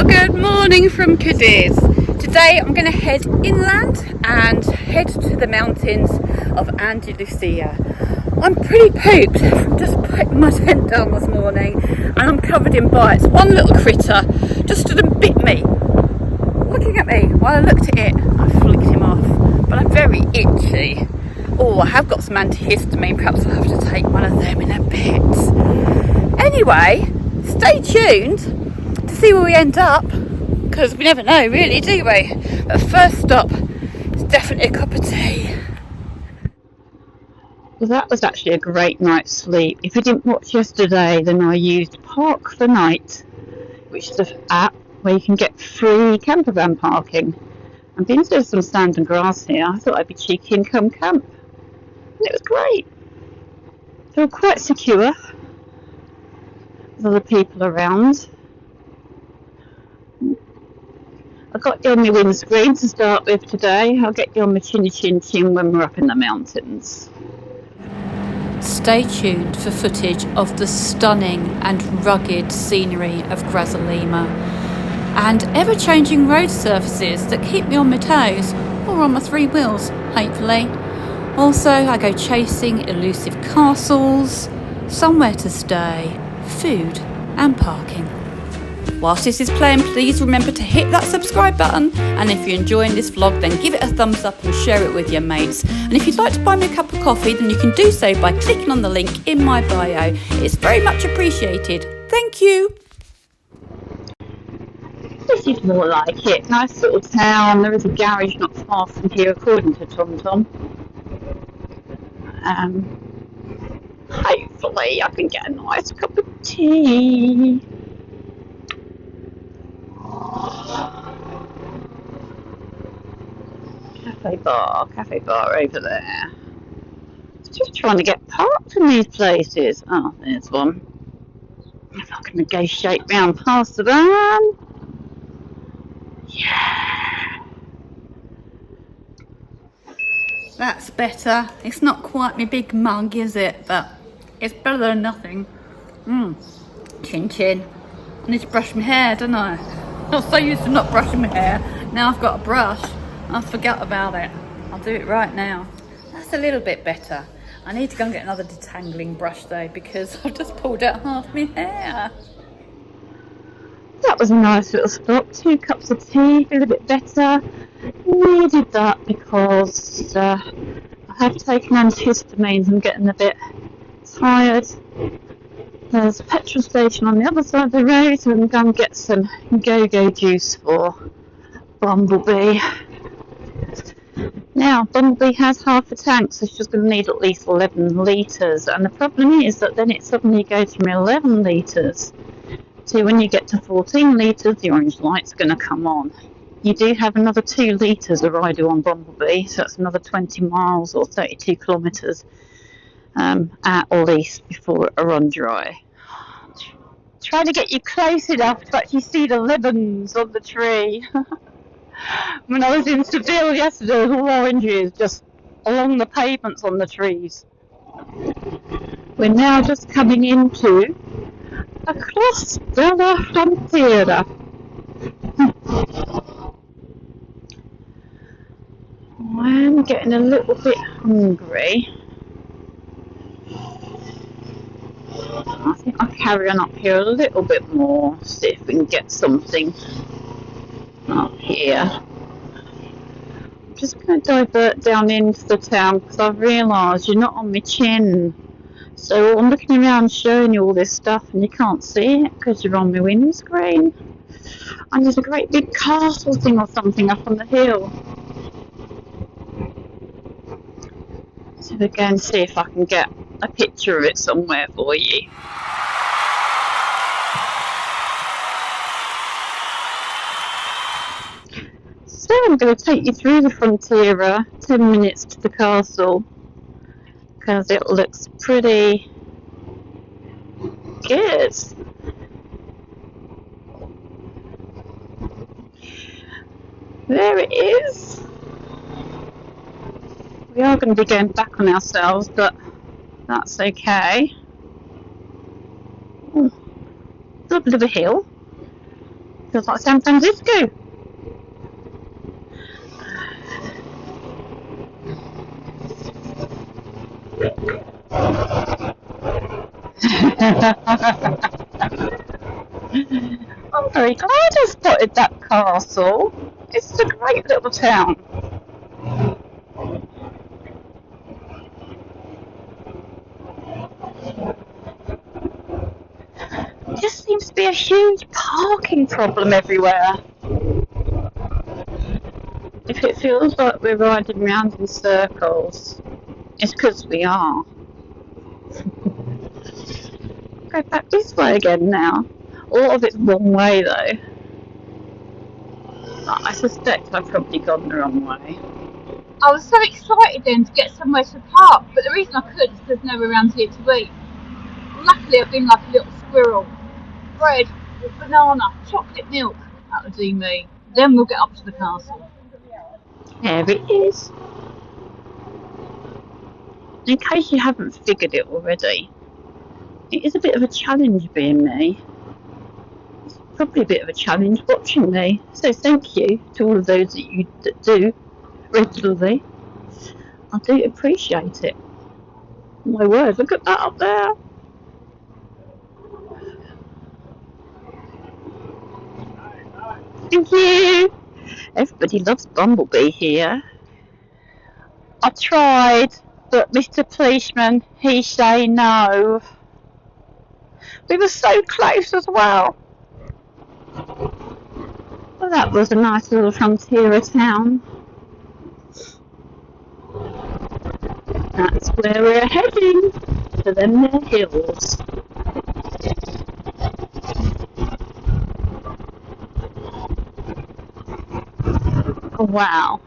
Well, good morning from Cádiz. Today I'm going to head inland and head to the mountains of Andalusia. I'm pretty pooped from just putting my tent down this morning and I'm covered in bites. One little critter just stood and bit me, looking at me while I looked at it. I flicked him off, but I'm very itchy. Oh, I have got some antihistamine, perhaps I'll have to take one of them in a bit. Anyway, stay tuned to see where we end up, because we never know really, do we? But first stop is definitely a cup of tea. Well, that was actually a great night's sleep. If you didn't watch yesterday, then I used Park for Night, which is an app where you can get free camper van parking. And being there's some sand and grass here, I thought I'd be cheeky and come camp. And it was great. They were quite secure with other people around. I got you on my windscreen to start with today. I'll get you on my chinny chin chin when we're up in the mountains. Stay tuned for footage of the stunning and rugged scenery of Grazalema and ever-changing road surfaces that keep me on my toes or on my three wheels, hopefully. Also, I go chasing elusive castles, somewhere to stay, food and parking. Whilst this is playing, please remember to hit that subscribe button, and if you're enjoying this vlog then give it a thumbs up and share it with your mates. And if you'd like to buy me a cup of coffee then you can do so by clicking on the link in my bio. It's very much appreciated. Thank you. This is more like it. Nice little town. There is a garage not far from here according to TomTom. Hopefully I can get a nice cup of tea. Cafe bar over there. Just trying to get parked in these places. Oh, there's one. If I can negotiate round past the van. Yeah. That's better. It's not quite my big mug, is it? But it's better than nothing. Chin chin. I need to brush my hair, don't I? I was so used to not brushing my hair. Now I've got a brush. I forgot about it. I'll do it right now. That's a little bit better. I need to go and get another detangling brush though, because I've just pulled out half my hair. That was a nice little stop. 2 cups of tea, feel a bit better. Needed that because I have taken antihistamines. I'm getting a bit tired. There's a petrol station on the other side of the road, so I'm going to get some go-go juice for Bumblebee. Now, Bumblebee has half a tank, so she's going to need at least 11 litres. And the problem is that then it suddenly goes from 11 litres to when you get to 14 litres, the orange light's going to come on. You do have another 2 litres of I do on Bumblebee, so that's another 20 miles or 32 kilometres at least before it run dry. Trying to get you close enough to actually see the lemons on the tree. When I was in Seville yesterday, there was all oranges just along the pavements on the trees. We're now just coming into across the Frontera. I'm getting a little bit hungry. I think I'll carry on up here a little bit more, see if we can get something up here. I'm just going to divert down into the town because I've realised you're not on my chin. So I'm looking around showing you all this stuff and you can't see it because you're on my windscreen. And there's a great big castle thing or something up on the hill. So we're going to see if I can get a picture of it somewhere for you. So I'm going to take you through the Frontera, 10 minutes to the castle, because it looks pretty good. There it is. We are going to be going back on ourselves, but that's okay. A little bit of a hill. Feels like San Francisco. I'm very glad I spotted that castle. It's a great little town. There just seems to be a huge parking problem everywhere. If it feels like we're riding round in circles, it's because we are. Go back this way again now. A lot of it's wrong way though. I suspect I've probably gone the wrong way. I was so excited then to get somewhere to park, but the reason I could is because there's nowhere around here to eat. Luckily I've been like a little squirrel. Bread with banana, chocolate milk. That would do me. Then we'll get up to the castle. There it is. In case you haven't figured it already, it is a bit of a challenge being me. It's probably a bit of a challenge watching me. So thank you to all of those that do regularly. I do appreciate it. My word, look at that up there. Thank you. Everybody loves Bumblebee here. I tried, but Mr. Policeman, he say no. We were so close as well. Well, that was a nice little Frontera town. That's where we're heading, to them there hills. Oh, wow.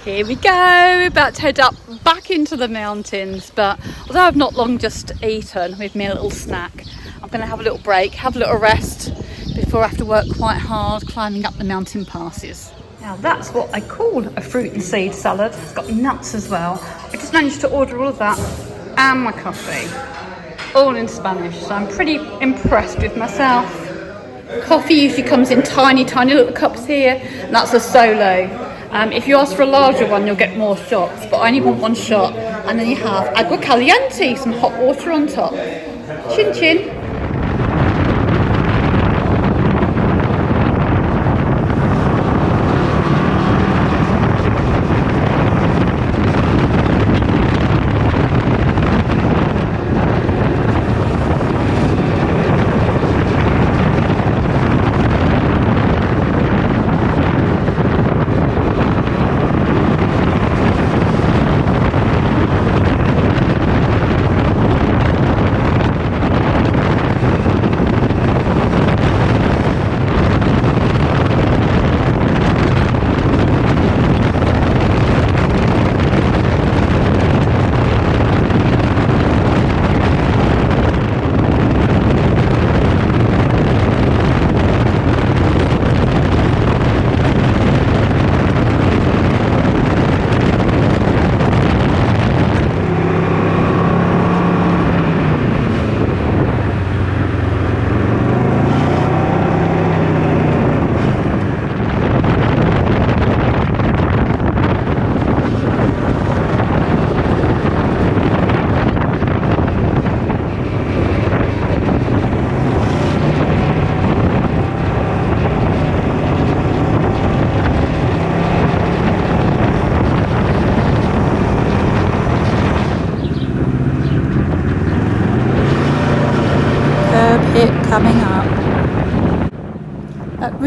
Here we go, about to head up back into the mountains, but although I've not long just eaten with me a little snack, I'm going to have a little break, have a little rest before I have to work quite hard climbing up the mountain passes. Now that's what I call a fruit and seed salad. It's got nuts as well. I just managed to order all of that and my coffee, all in Spanish, so I'm pretty impressed with myself. Coffee usually comes in tiny little cups here, and that's a solo. If you ask for a larger one, you'll get more shots, but I only want one shot. And then you have agua caliente, some hot water on top. Chin chin.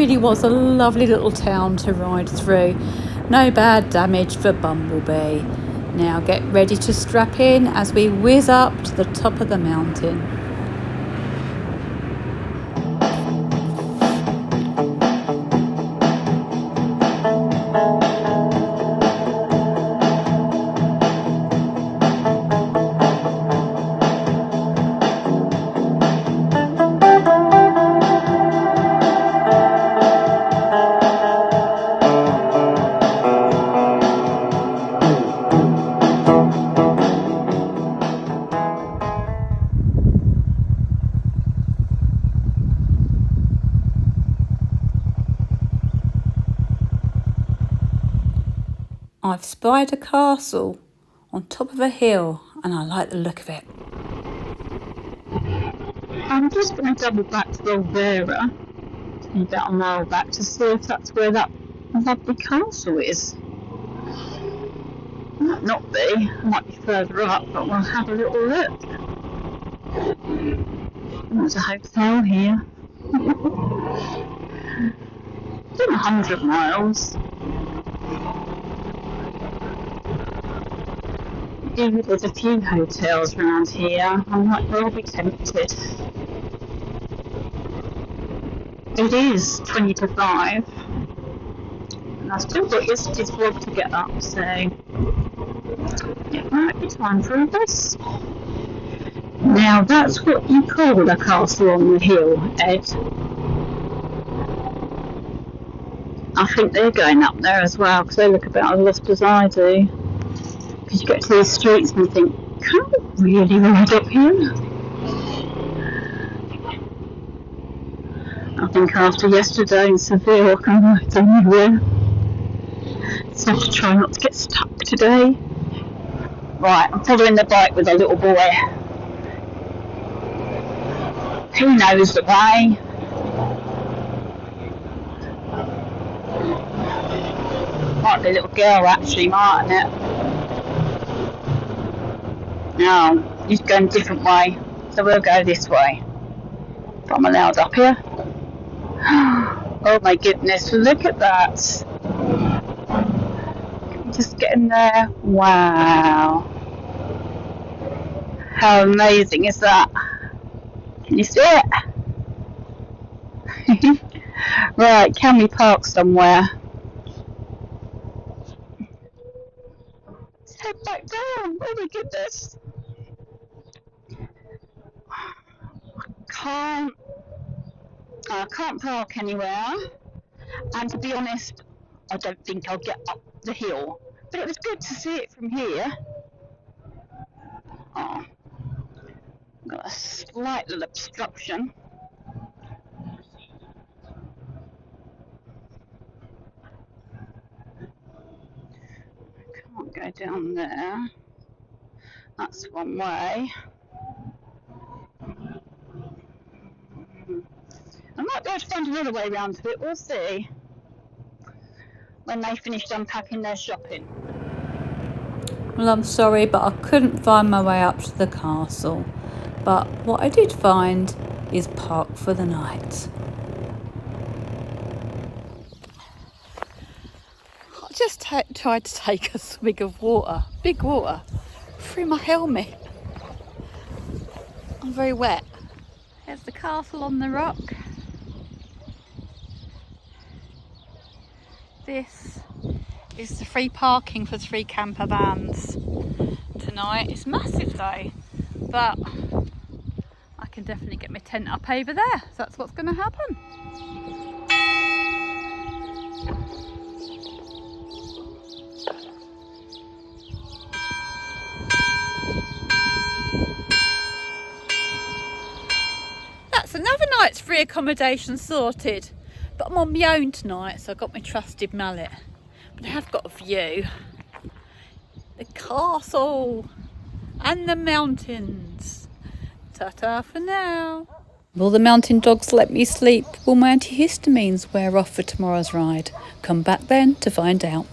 really was a lovely little town to ride through. No bad damage for Bumblebee. Now get ready to strap in as we whiz up to the top of the mountain. I've spied a castle on top of a hill and I like the look of it. I'm just going to double back to Frontera, about a mile back, to see if that's where that lovely castle is. Might not be, it might be further up, but we'll have a little look. There's a hotel here. It's 100 miles. There's a few hotels around here. I might well be tempted. It is 20 to 5. And I've still got yesterday's vlog to get up, so it might be time for a rest. Now that's what you call a castle on the hill, Ed. I think they're going up there as well, because they look about as lost as I do. Because you get to these streets and you think, can I really ride up here? I think after yesterday in Seville, I can ride anywhere. So I have to try not to get stuck today. Right, I'm following the bike with a little boy. He knows the way. Might be a little girl actually, mightn't it? No, he's going a different way, so we'll go this way. But I'm allowed up here. Oh my goodness, look at that. Just getting there. Wow. How amazing is that? Can you see it? Right, can we park somewhere? Let's head back down. Oh my goodness. I can't park anywhere, and to be honest, I don't think I'll get up the hill, but it was good to see it from here. Oh, got a slight little obstruction. Can't go down there, that's one way. I might be able to find another way around to it, we'll see. When they finished unpacking their shopping. Well, I'm sorry, but I couldn't find my way up to the castle. But what I did find is park for the night. I just tried to take a swig of water, big water, through my helmet. I'm very wet. There's the castle on the rock. This is the free parking for 3 camper vans tonight. It's massive though, but I can definitely get my tent up over there, so that's what's going to happen. That's another night's free accommodation sorted. But I'm on my own tonight, so I've got my trusted mallet. But I have got a view. The castle and the mountains. Ta-ta for now. Will the mountain dogs let me sleep? Will my antihistamines wear off for tomorrow's ride? Come back then to find out.